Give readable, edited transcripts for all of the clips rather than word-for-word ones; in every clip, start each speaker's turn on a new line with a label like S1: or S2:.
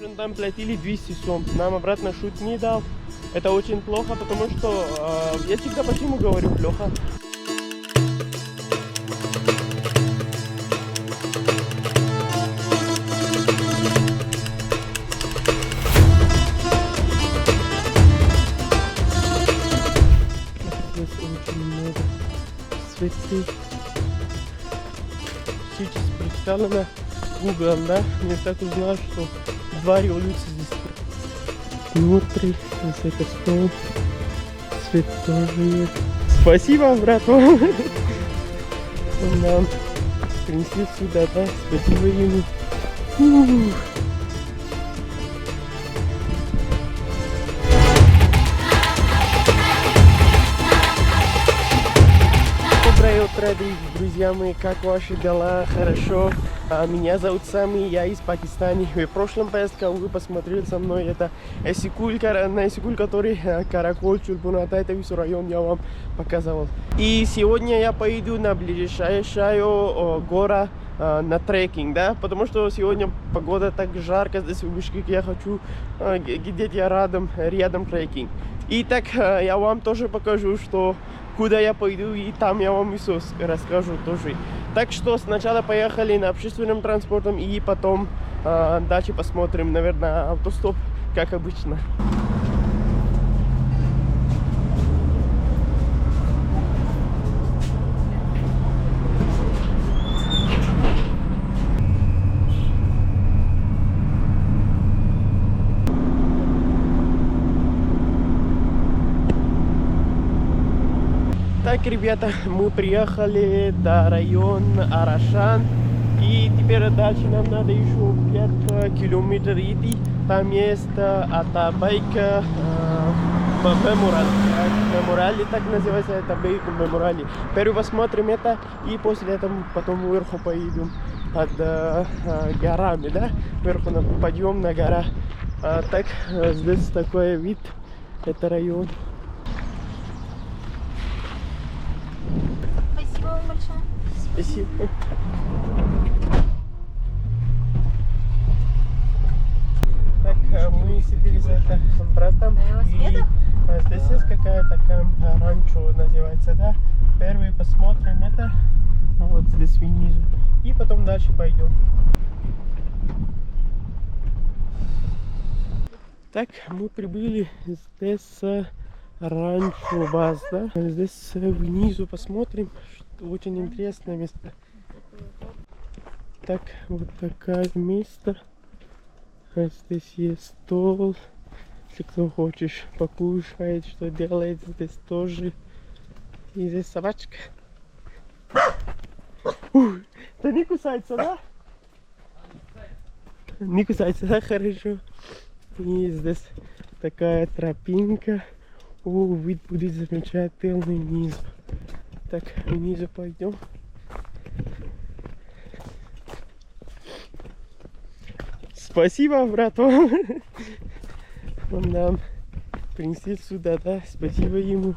S1: он там платили 200 сом. Нам обратно шут не дал. Это очень плохо, потому что я всегда почему говорю плохо. Здесь очень много цветы. Сейчас прочитала на Google, да? Я так узнал, что 2 революции здесь. Внутри, здесь это стол. Цвет тоже есть. Спасибо, брат, вам. Он нам принесли сюда, да? Спасибо ему. Доброе утро, друзья мои, как ваши дела? Хорошо. Меня зовут Сами, я из Пакистана. В прошлом поездке вы посмотрели со мной это Эсикуль, на Эсикуль, который Каракол, Чулпуната, это весь район я вам показывал. И сегодня я поеду на ближайшую гору на трекинг, да, потому что сегодня погода так жарко здесь в Бишкеке, я хочу где-то рядом трекинг. И так я вам тоже покажу, что куда я пойду, и там я вам все расскажу тоже. Так что сначала поехали на общественном транспорте, и потом дальше посмотрим, наверное, автостоп, как обычно. Так, ребята, мы приехали до района Арашан, и теперь дальше нам надо еще 5 километров идти. Там есть Атабайка Мемориал, так называется, Атабайка Мемориал. Первый посмотрим это, и после этого потом вверху поедем под горами, да, вверху подъем на гора. Так, здесь такой вид, это район. Спасибо. Так, мы сидели за это братом, и здесь есть какая-то ранчо называется, да? Первый посмотрим это, вот здесь внизу, и потом дальше пойдем. Так, мы прибыли здесь ранчо баз, да? Здесь внизу посмотрим. Очень интересное место. Так, вот такое место. Здесь есть стол. Если кто хочет покушать, что делает, здесь тоже. И здесь собачка. Да не кусается, да? Не кусается, да? Хорошо. И здесь такая тропинка. О, вид будет замечательный внизу. Так, внизу пойдем. Спасибо, брат, вам. Он нам принесли сюда, да? Спасибо ему.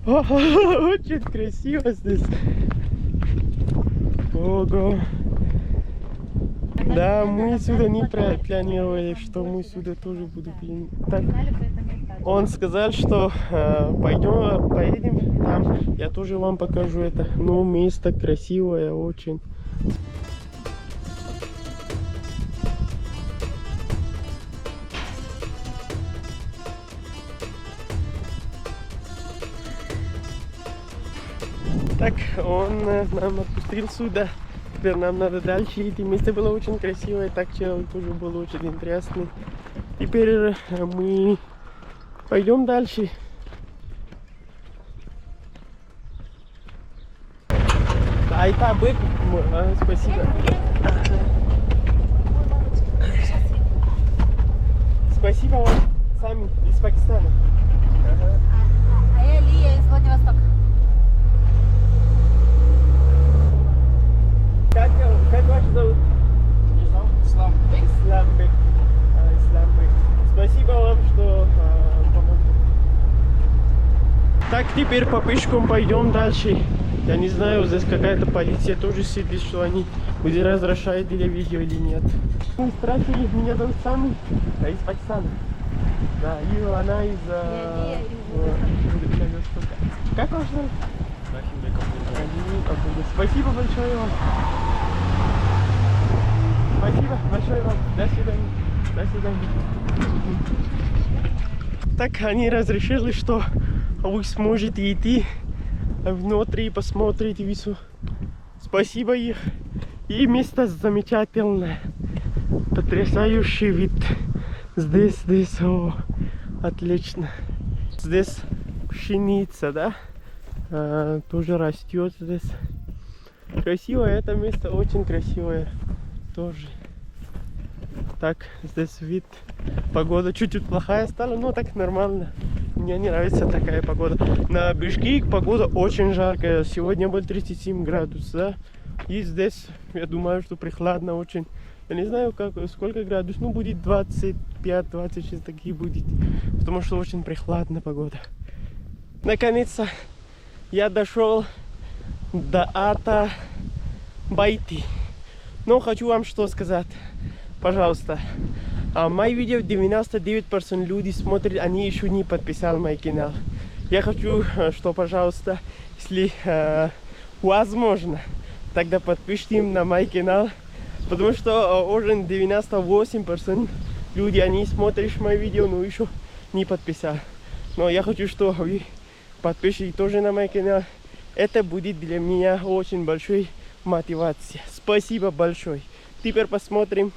S1: Очень красиво здесь. Ого. Да, мы сюда не планировали, что мы сюда тоже будем. Так. Он сказал, что поедем там, я тоже вам покажу это. Ну, место красивое очень. Так, он нам отпустил сюда. Теперь нам надо дальше идти. Место было очень красивое, так человек тоже был очень интересный. Теперь мы пойдем дальше. Айта бык, спасибо. Спасибо вам, Сами из Пакистана.
S2: А я Лия из Владивостока.
S1: Как вас зовут? Исламбек. Исламбек. Спасибо вам, что помогли. Так, теперь по пешком пойдем дальше. Я не знаю, здесь какая-то полиция тоже сидит, что они будет разрешают или видео или нет. Мы стратили, меня зовут Сами, из Пакистана. Да, и она из... Как ваш зовут? Спасибо большое вам. Спасибо большое вам. До свидания. До свидания. Так они разрешили, что вы сможете идти внутри и посмотреть весу. Спасибо их. И место замечательное. Потрясающий вид. Здесь, о, отлично. Здесь пшеница, да? Тоже растет здесь. Красивое это место, очень красивое тоже. Так, здесь вид. Погода чуть-чуть плохая стала, но так нормально. Мне не нравится такая погода. На Бишкек погода очень жаркая. Сегодня был 37 градусов, да? И здесь, я думаю, что прохладно очень. Я не знаю, сколько градусов. Ну, будет 25-26 такие будет. Потому что очень прохладная погода. Наконец-то я дошел до Ата Байти. Но хочу вам что сказать. Пожалуйста. Мои видео 99% людей смотрят, они еще не подписали мой канал. Я хочу, что, пожалуйста, если возможно, тогда подпишите на мой канал. Потому что уже 98% людей, они смотрят мои видео, но еще не подписали. Но я хочу, что вы подпишитесь тоже на мой канал. Это будет для меня очень большой мотивацией. Спасибо большое. Теперь посмотрим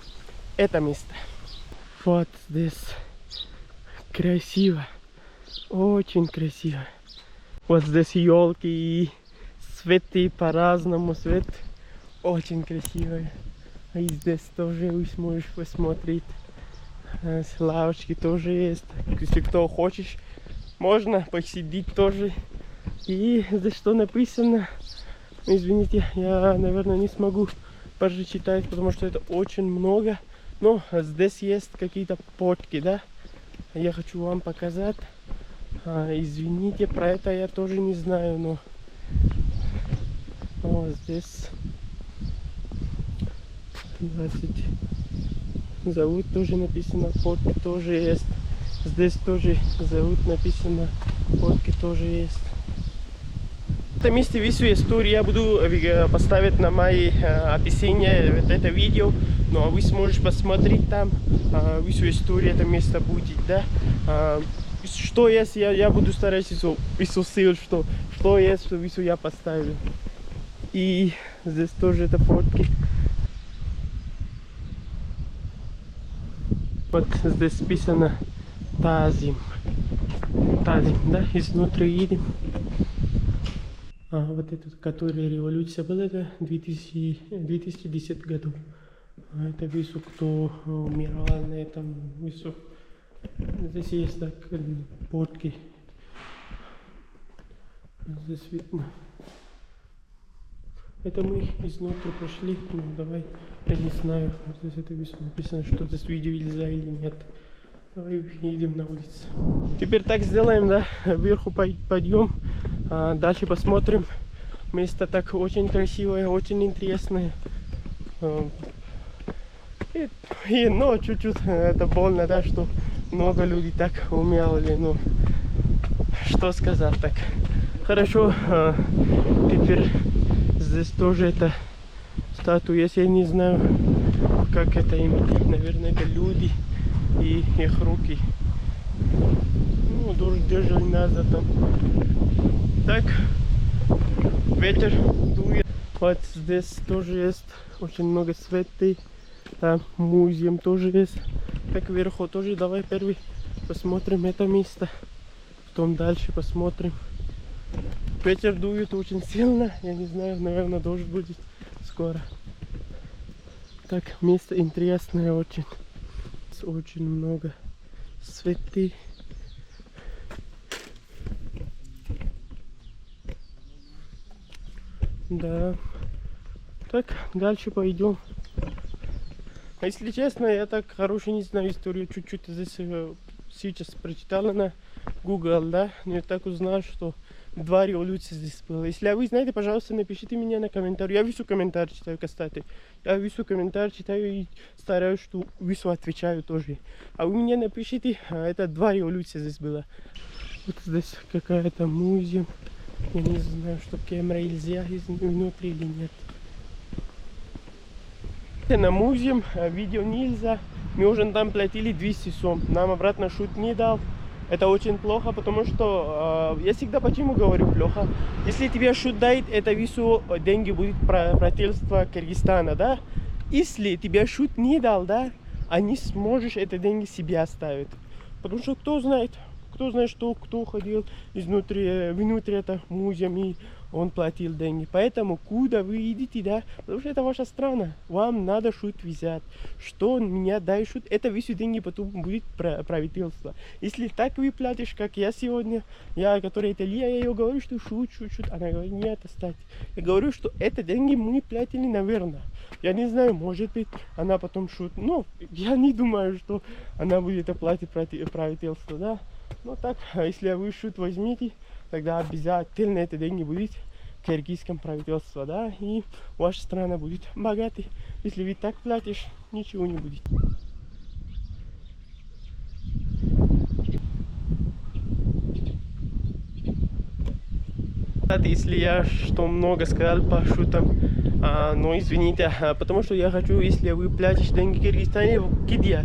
S1: это место. Вот здесь красиво, очень красиво. Вот здесь елки и цветы по-разному, цвет очень красивый. И здесь тоже вы сможете посмотреть. Лавочки тоже есть. Если кто хочет, можно посидеть тоже. И здесь что написано? Извините, я, наверное, не смогу прочитать, потому что это очень много. Но здесь есть какие-то подки, да? Я хочу вам показать. Извините, про это я тоже не знаю, но здесь 20 зовут тоже написано, подки тоже есть. Здесь тоже зовут написано, подки тоже есть. В этом месте всю историю я буду поставить на мои описания вот это видео. Ну а вы сможете посмотреть там всю историю этого места будет, да? Что есть, я буду стараться ссылку, что есть, что все я поставлю. И здесь тоже это фотки. Вот здесь написано Тазим. Тазим, да? Изнутри видим. Вот этот, который революция была, это 2010 году. Это весу, кто умирал на этом весу. Здесь есть так подки. Здесь видно. Это мы изнутри прошли. Ну давай, я не знаю, здесь это весу написано, что здесь видео нельзя или нет. Давай едем на улицу. Теперь так сделаем, да, вверху пойдем, дальше посмотрим. Место так очень красивое, очень интересное. Но чуть-чуть это больно, да, что много людей так умерли, ну, что сказать так. Хорошо, теперь здесь тоже это статуя, я не знаю, как это именно, наверное, это люди и их руки. Ну, держали назад там. Так, ветер дует. Вот здесь тоже есть очень много цветов. Там музей тоже есть. Так вверху тоже. Давай первый посмотрим это место. Потом дальше посмотрим. Ветер дует очень сильно. Я не знаю, наверное, дождь будет скоро. Так, место интересное очень. Очень много цветы. Да. Так, дальше пойдем. Если честно, я так хорошо не знаю историю. Чуть-чуть здесь сейчас прочитала на Google, да. Но я так узнал, что 2 революции здесь было. Если вы знаете, пожалуйста, напишите мне на комментарий. Я вису комментарий читаю, кстати. Я вису комментарий читаю и стараюсь, что вису отвечаю тоже. А вы мне напишите, это 2 революции здесь было. Вот здесь какая-то музей. Я не знаю, что камера нельзя внутри или нет. На музей видео нельзя. Мы уже там платили 200 сом. Нам обратно шут не дал. Это очень плохо, потому что я всегда почему говорю плохо. Если тебе шут дает, это вису деньги будет правительство Кыргызстана, да? Если тебе шут не дал, да, они сможешь это деньги себе оставить. Потому что кто знает, что кто ходил внутри этого музея, и он платил деньги. Поэтому куда вы идете, да? Потому что это ваша страна. Вам надо шут взять. Что меня дай шут, это вису деньги потом будет правительство. Если так вы платишь, как я сегодня, который Италия, я ее говорю, что шут. Она говорит, нет, оставьте. Я говорю, что это деньги мы платили, наверное. Я не знаю, может быть, она потом шут. Но я не думаю, что она будет оплатить правительство, да? Ну так, если вы шут возьмите, тогда обязательно это деньги будет в кыргызском правительстве, да? И ваша страна будет богатой. Если вы так платишь, ничего не будет. Если я что много сказал по шутам, но извините, потому что я хочу, если вы платите деньги в Кыргызстане, где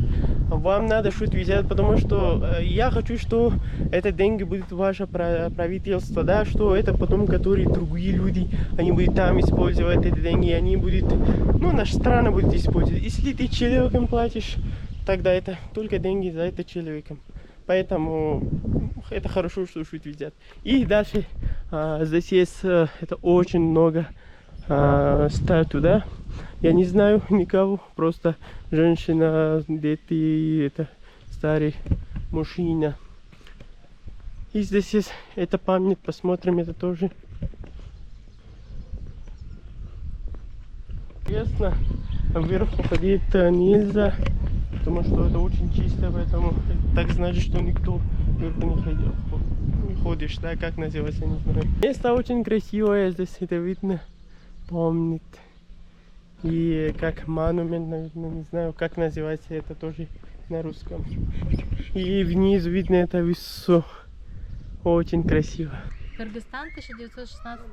S1: вам надо шут взять, потому что я хочу, что это деньги будет ваше правительство, да, что это потом, которые другие люди, они будут там использовать эти деньги, они будут, ну, наша страна будет использовать. Если ты человеком платишь, тогда это только деньги за это человеком. Поэтому это хорошо, что шут взять. И дальше здесь есть это очень много статуй, да? Я не знаю никого, просто женщина, дети, это старый мужчина. И здесь есть это память, посмотрим это тоже. Ясно, вверх ходить нельзя, потому что это очень чисто, поэтому так значит, что никто вверх не ходил. Ходишь, да, как называется, не знаю. Место очень красивое, здесь это видно, помнит. И как монумент, наверное, не знаю, как называется это тоже на русском. И внизу видно это высо. Очень красиво.
S2: Кыргызстан 1916,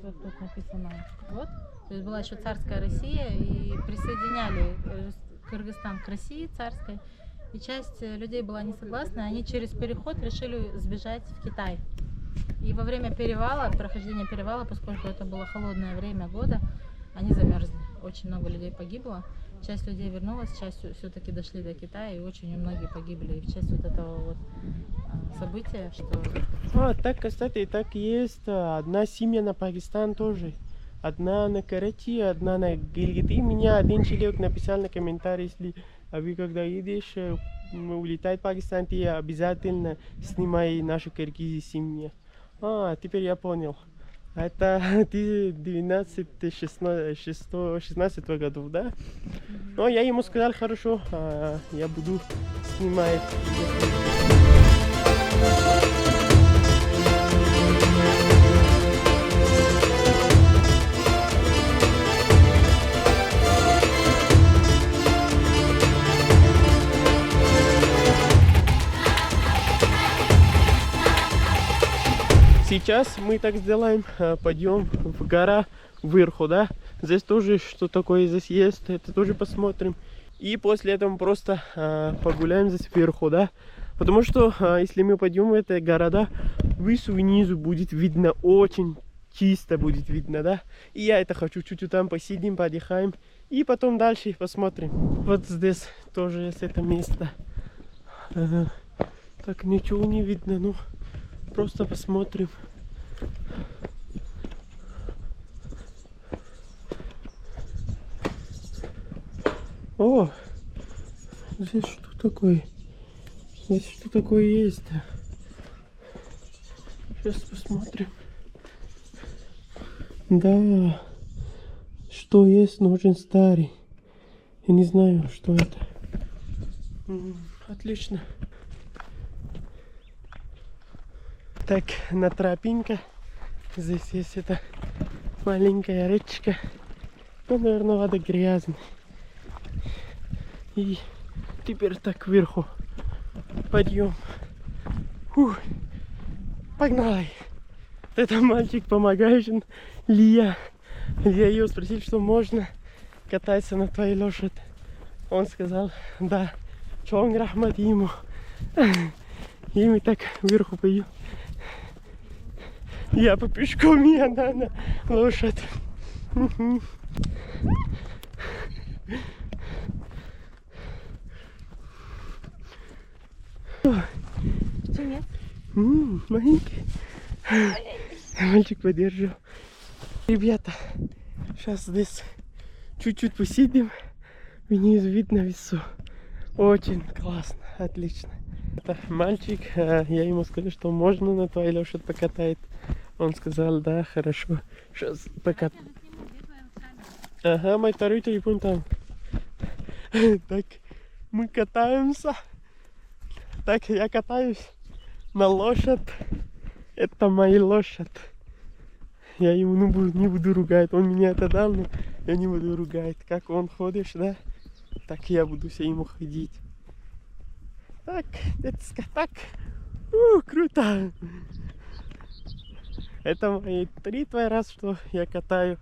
S2: вот тут написано. Вот. То есть была еще царская Россия, и присоединяли Кыргызстан к России царской. И часть людей была не согласна, они через переход решили сбежать в Китай. И во время прохождения перевала, поскольку это было холодное время года, они замерзли. Очень много людей погибло. Часть людей вернулась, часть все-таки дошли до Китая, и очень многие погибли. И в честь вот этого вот события, что...
S1: Так, кстати, и так есть. Одна семья на Пакистан тоже. Одна на Карачи, одна на Гильгит. И меня один человек написал на комментарии, если вы когда едешь, улетает в Пакистан, ты обязательно снимай наши киргизы семьи. Теперь я понял. Это 1916 годов, да? Но я ему сказал, хорошо, я буду снимать. Сейчас мы так сделаем, пойдем в гора вверху, да? Здесь тоже что такое здесь есть, это тоже посмотрим. И после этого просто погуляем здесь вверху, да? Потому что если мы пойдем в эти города, внизу будет видно, очень чисто будет видно, да? И я это хочу, чуть-чуть там посидим, подыхаем. И потом дальше посмотрим. Вот здесь тоже есть это место. Так, ничего не видно, ну... Просто посмотрим. О, здесь что такое? Здесь что такое есть? Сейчас посмотрим. Да, что есть, но очень старый. Я не знаю, что это. Отлично. Так, на тропинка Здесь есть эта маленькая речка. Ну, наверное, вода грязная. И теперь так вверху. Подъем. Фух. Погнали. Это мальчик, помогающий Лия. Я ее спросил, что можно кататься на твоей лошади. Он сказал, да. Чонг рахмат ему. И мы так вверху пойдем. Я по пешком, и она на лошадь.
S2: Что нет?
S1: Маленький. Мальчик подержал. Ребята, сейчас здесь чуть-чуть посидим. Внизу видно весу. Очень классно, отлично. Это мальчик, я ему сказал, что можно на твоей лошадь покатать. Он сказал, да, хорошо. Сейчас покатаю. Ага, мой второй телефон там. Так, мы катаемся. Так, я катаюсь на лошадь. Это моя лошадь. Я ему не буду ругать. Он меня это дал, но я не буду ругать. Как он ходишь, да? Так я буду все ему ходить. Так, детска, так. Круто. Это мои 3-2 раз, что я катаю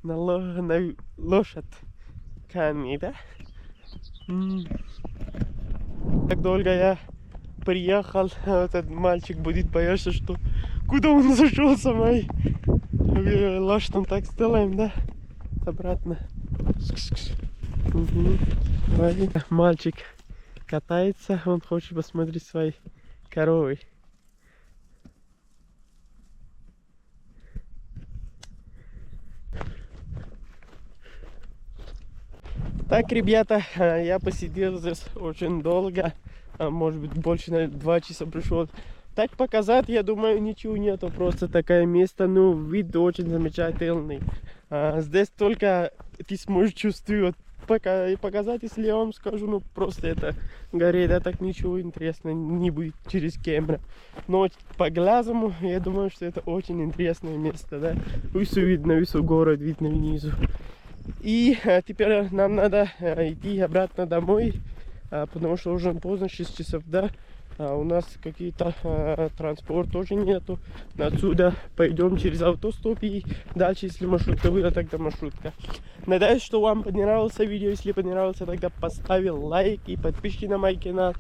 S1: на лошадь Ками, да? Так долго я приехал, этот мальчик будет бояться, что куда он зашел со моей лошадью, так сделаем, да? Обратно. Мальчик катается, он хочет посмотреть свои коровы. Так, ребята, я посидел здесь очень долго, может быть больше на 2 часа пришел. Так показать, я думаю, ничего нету, просто такое место, ну, вид очень замечательный. Здесь только ты сможешь чувствовать, показать, если я вам скажу, ну, просто это горе, да, так ничего интересного не будет через камеру. Но по глазам, я думаю, что это очень интересное место, да. Все видно, все город видно внизу. И теперь нам надо идти обратно домой, потому что уже поздно, 6 часов, да. У нас какие-то транспорт тоже нету. Отсюда пойдем через автостоп и дальше, если маршрутка была, тогда маршрутка. Надеюсь, что вам понравилось видео. Если понравилось, тогда поставил лайк и подпишитесь на мой канал.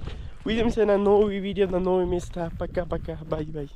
S1: Увидимся на новые видео, на новые места. Пока-пока. Бай-бай.